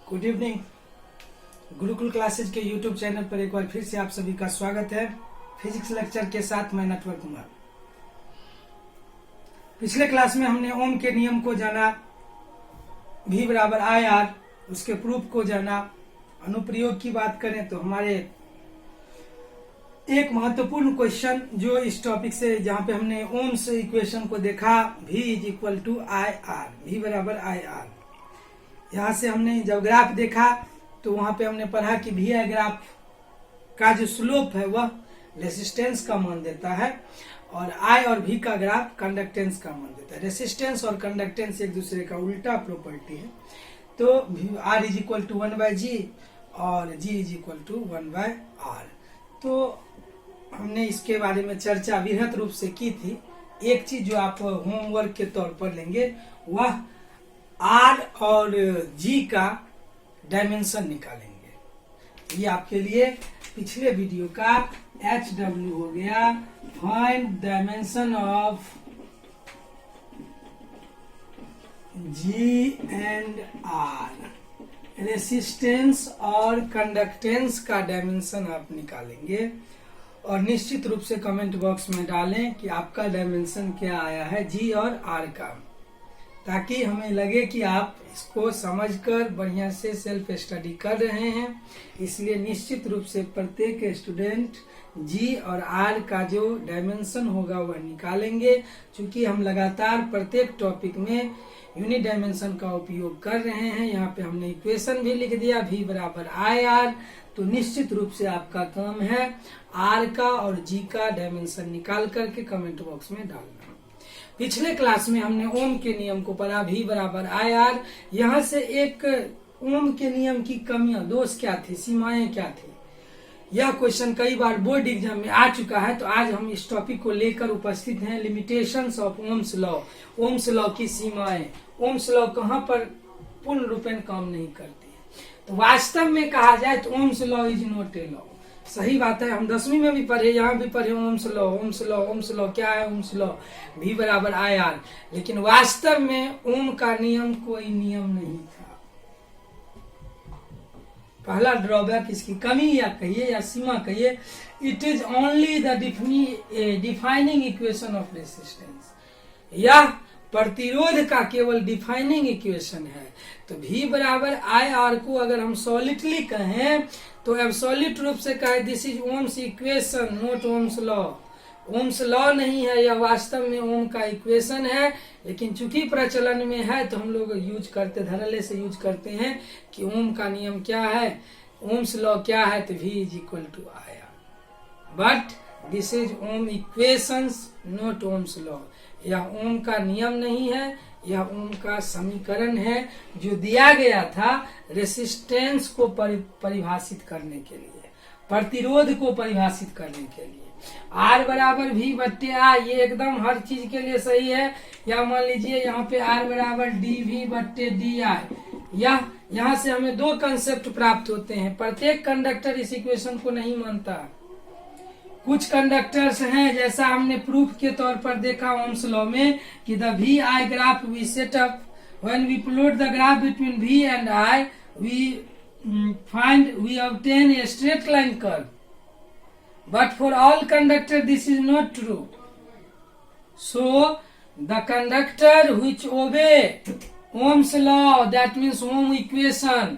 Good evening. Gurukul classes के YouTube channel पर एक बार फिर से आप सभी का स्वागत है। फिजिक्स लेक्चर के साथ मैं नटवर कुमार। पिछले क्लास में हमने ओम के नियम को जाना, V बराबर आई आर, उसके प्रूफ को जाना। अनुप्रयोग की बात करें तो हमारे एक महत्वपूर्ण क्वेश्चन जो इस टॉपिक से, जहां पे हमने ओम्स इक्वेशन को देखा, V is equal to I R, V बराबर आई आर। यहाँ से हमने जब ग्राफ देखा तो वहां पे हमने पढ़ा कि वी आई ग्राफ का जो स्लोप है वह रेसिस्टेंस का मान देता है और आई और V का ग्राफ कंडक्टेंस का मान देता है। रेसिस्टेंस और कंडक्टेंस एक दूसरे का उल्टा प्रॉपर्टी है। तो R is equal to 1/G और G is equal to 1/R। तो हमने इसके बारे में चर्चा विहत रूप से की थी। एक चीज जो आप होमवर्क के तौर पर लेंगे वह R और G का डायमेंशन निकालेंगे। ये आपके लिए पिछले वीडियो का HW हो गया, find dimension of G and R। Resistance और कंडक्टेंस का डायमेंशन आप निकालेंगे और निश्चित रूप से कमेंट बॉक्स में डालें कि आपका डायमेंशन क्या आया है G और R का, ताकि हमें लगे कि आप इसको समझकर बढ़िया से सेल्फ स्टडी कर रहे हैं। इसलिए निश्चित रूप से प्रत्येक स्टूडेंट G और R का जो डायमेंशन होगा वह निकालेंगे। क्योंकि हम लगातार प्रत्येक टॉपिक में यूनिट डायमेंशन का उपयोग कर रहे हैं। यहाँ पे हमने इक्वेशन भी लिख दिया, V बराबर आई आर। तो निश्चित रूप से आपका काम है R का और G का डायमेंशन निकाल करके कमेंट बॉक्स में डालना। पिछले क्लास में हमने ओम के नियम को पढ़ा, V बराबर आई आर। यहाँ से एक ओम के नियम की कमियां, दोष क्या थी, सीमाएं क्या थी, यह क्वेश्चन कई बार बोर्ड एग्जाम में आ चुका है। तो आज हम इस टॉपिक को लेकर उपस्थित हैं। Limitations of ohms law, Ohm's law की सीमाएं, ओम्स लॉ कहाँ पर पूर्ण रूपेण काम नहीं करती है। तो वास्तव में कहा जाए तो Ohm's law is not a law. सही बात है, हम 10वीं में भी पढ़े, यहाँ भी पढ़े ohms law, Ohm's law, Ohm's law. क्या है ओम्स लॉ? V बराबर आई आर। लेकिन वास्तव में ओम का नियम कोई नियम नहीं था। पहला ड्रॉबैक, इसकी कमी या कहिए या सीमा कहिए, it is only the defining equation of resistance. यह प्रतिरोध का केवल डिफाइनिंग इक्वेशन है। तो V बराबर आई आर को अगर हम सॉलिडली कहें तो एब्सोल्यूट रूप से कहे this is Ohm's equation, not Ohm's law. Ohm's law नहीं है, यह वास्तव में ओम का इक्वेशन है। लेकिन चूंकि प्रचलन में है तो हम लोग यूज करते, धड़ल्ले से यूज करते हैं कि ओम का नियम क्या है, ओम्स लॉ क्या है। तो V is equal to I R, but this is Ohm equations, not Ohm's law. यह ओम का नियम नहीं है, यह ओम का समीकरण है जो दिया गया था रेसिस्टेंस को परिभाषित करने के लिए, प्रतिरोध को परिभाषित करने के लिए। R बराबर V बट्टे R, ये एकदम हर चीज के लिए सही है। या मान लीजिए यहाँ पे R बराबर dV बट्टे di। यहाँ से हमें दो कंसेप्ट प्राप्त होते हैं। प्रत्येक कंडक्टर इस इक्वेशन को नहीं मानता। कुछ कंडक्टर्स हैं, जैसा हमने प्रूफ के तौर पर देखा ओम्स लॉ में, कि the V I graph we set up when we plot the graph between V and I, we obtain a straight line curve. But for all conductor this is not true. So the conductor which obey Ohm's law, that means Ohm equation,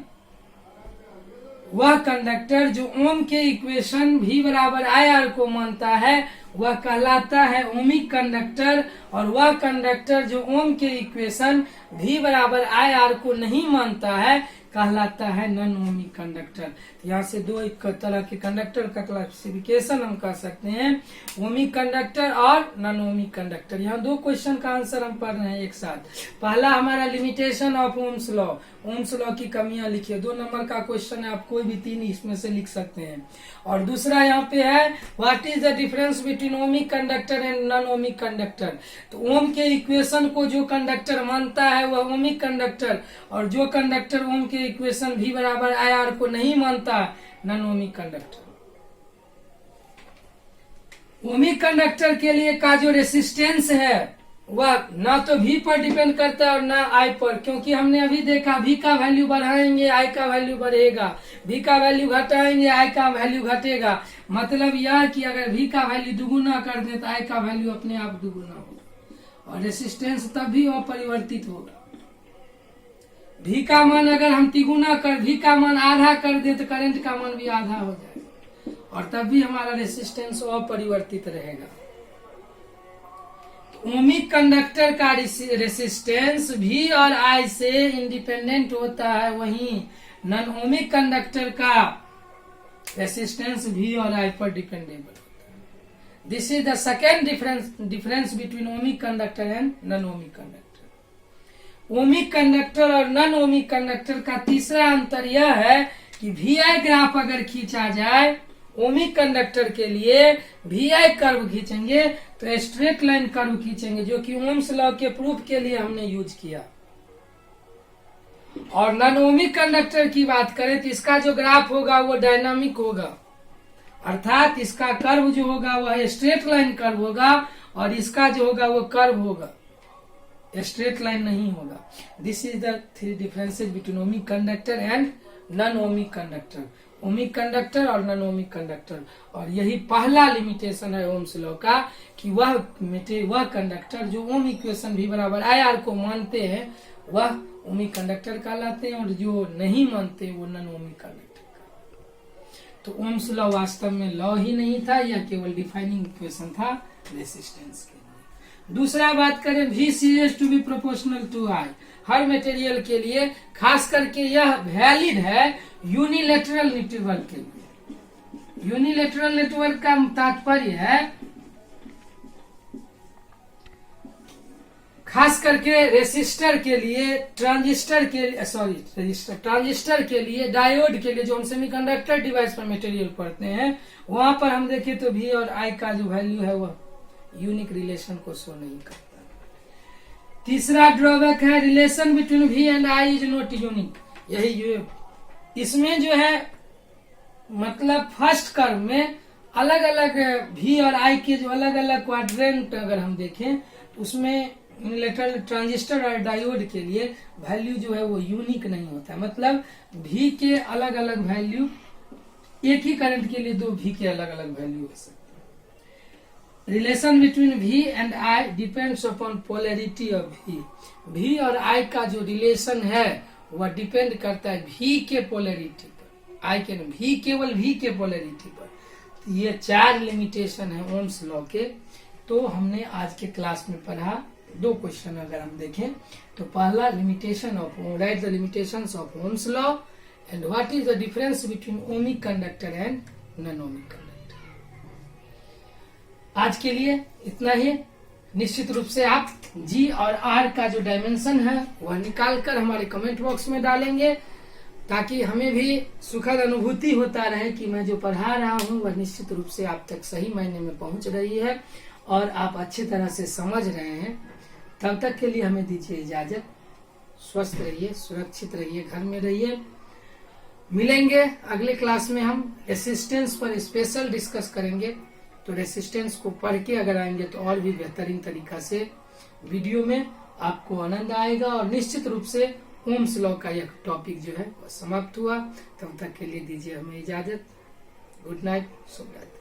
वह conductor जो ओम के equation V बराबर I R को मानता है वह कहलाता है ओमिक कंडक्टर। और वह कंडक्टर जो ओम के इक्वेशन V बराबर आई आर को नहीं मानता है कहलाता है नॉन ओमिक कंडक्टर। यहाँ से दो एक तरह के कंडक्टर का क्लासिफिकेशन हम कर सकते हैं, ओमिक कंडक्टर और नॉन ओमिक कंडक्टर। यहाँ दो क्वेश्चन का आंसर हम पढ़ रहे हैं एक साथ। पहला हमारा limitation of ohms law, Ohm's law की कमियां लिखिए। 2 नंबर का क्वेश्चन है, आप कोई भी 3 इसमें से लिख सकते हैं। और दूसरा यहाँ पे है what is the difference between ohmic conductor and non ohmic conductor. तो ओम के इक्वेशन को जो कंडक्टर मानता है वह ओमिक कंडक्टर, और जो कंडक्टर ओम के इक्वेशन V बराबर आई आर को नहीं मानता, non ohmic conductor. Ohmic conductor के लिए का जो रेसिस्टेंस है वह ना तो भी पर डिपेंड करता है और ना आई पर, क्योंकि हमने अभी देखा भी का वैल्यू बढ़ाएंगे आई का वैल्यू बढ़ेगा, भी का वैल्यू घटाएंगे आई का वैल्यू घटेगा। मतलब यह कि अगर भी का वैल्यू दुगुना कर दे तो आई का वैल्यू अपने आप दुगुना होगा और रेसिस्टेंस तब भी अपरिवर्तित होगा। भी का मान अगर हम तिगुना कर भी का मान आधा कर दे तो करंट का मान भी आधा हो जाएगा और तब भी हमारा रेसिस्टेंस अपरिवर्तित रहेगा। ओमिक कंडक्टर का रेसिस्टेंस भी और आई से इंडिपेंडेंट होता है, वहीं नॉन ओमिक कंडक्टर का रेसिस्टेंस भी और आई पर डिपेंडेबल होता है। This is the second difference between ohmic conductor and non ohmic conductor. Ohmic conductor और नॉन ओमिक कंडक्टर का तीसरा अंतर यह है कि वी आई ग्राफ अगर खींचा जाए ओमिक कंडक्टर के लिए वी आई कर्व खींचेंगे तो स्ट्रेट लाइन कर्व खींचेंगे, जो कि ओम्स लॉ के प्रूफ के लिए हमने यूज किया। और नॉन ओमिक कंडक्टर की बात करें तो इसका जो ग्राफ होगा वो डायनामिक होगा, अर्थात इसका कर्व जो होगा वह स्ट्रेट लाइन कर्व होगा और इसका जो होगा वो कर्व होगा, स्ट्रेट लाइन नहीं होगा। This is the three differences between ohmic conductor and non ohmic conductor, ohmic conductor और नॉन ओमिक कंडक्टर। और यही पहला लिमिटेशन है ओम्स लॉ का कि वह कंडक्टर जो ओम इक्वेशन भी बराबर आई आर को मानते हैं वह ओमिक कंडक्टर कहलाते हैं और जो नहीं मानते वो नॉन ओमिक कंडक्टर कहलाते। तो ओम्स लॉ वास्तव में लॉ ही नहीं था, यह केवल डिफाइनिंग इक्वेशन था रेसिस्टेंस के लिए। दूसरा बात करें वी सीरीज to be proportional to I, हर मटेरियल के लिए, खास करके यह वैलिड है यूनिलेटरल नेटवर्क के लिए। यूनिलेटरल नेटवर्क का तात्पर्य है खास करके रेसिस्टर के लिए, ट्रांजिस्टर के लिए, डायोड के लिए, जो हम सेमीकंडक्टर डिवाइस पर मटेरियल पढ़ते हैं वहां पर हम देखें तो वी और आई का जो वैल्यू है वह यूनिक रिलेशन को शो नहीं करता। तीसरा ड्रॉबैक है relation between V and I is not unique. यही इसमें जो है मतलब फर्स्ट कर्व में अलग अलग वी और आई के जो अलग अलग क्वाड्रेंट अगर हम देखें उसमें यूनिलेटरल ट्रांजिस्टर और डायोड के लिए वैल्यू जो है वो यूनिक नहीं होता है। मतलब वी के अलग अलग वैल्यू, एक ही करंट के लिए दो वी के अलग अलग वैल्यू हो सकते हैं। Relation between V and I depends upon polarity of V. V और आई का जो रिलेशन है वह डिपेंड करता है वी के पोलैरिटी पर, आई के नहीं, वी केवल वी के पोलैरिटी पर। तो ये चार लिमिटेशन है ओम्स लॉ के। तो हमने आज के क्लास में पढ़ा दो क्वेश्चन अगर हम देखें तो पहला limitation of right the limitations of Ohm's law and what is the difference between ohmic conductor and non ohmic conductor. आज के लिए इतना ही। निश्चित रूप से आप जी और आर का जो डायमेंशन है वह निकाल कर हमारे कमेंट बॉक्स में डालेंगे ताकि हमें भी सुखद अनुभूति होता रहे कि मैं जो पढ़ा रहा हूँ वह निश्चित रूप से आप तक सही मायने में पहुंच रही है और आप अच्छी तरह से समझ रहे हैं। तब तक के लिए हमें दीजिए इजाजत। स्वस्थ रहिए, सुरक्षित रहिए, घर में रहिए। मिलेंगे अगले क्लास में, हम रेसिस्टेंस पर स्पेशल डिस्कस करेंगे। तो रेसिस्टेंस को पढ़ के अगर आएंगे तो और भी बेहतरीन तरीका से वीडियो में आपको आनंद आएगा और निश्चित रूप से ओम्स लॉ का यह टॉपिक जो है वह समाप्त हुआ। तब तक के लिए दीजिए हमें इजाजत। गुड नाइट, शुभ रात्रि।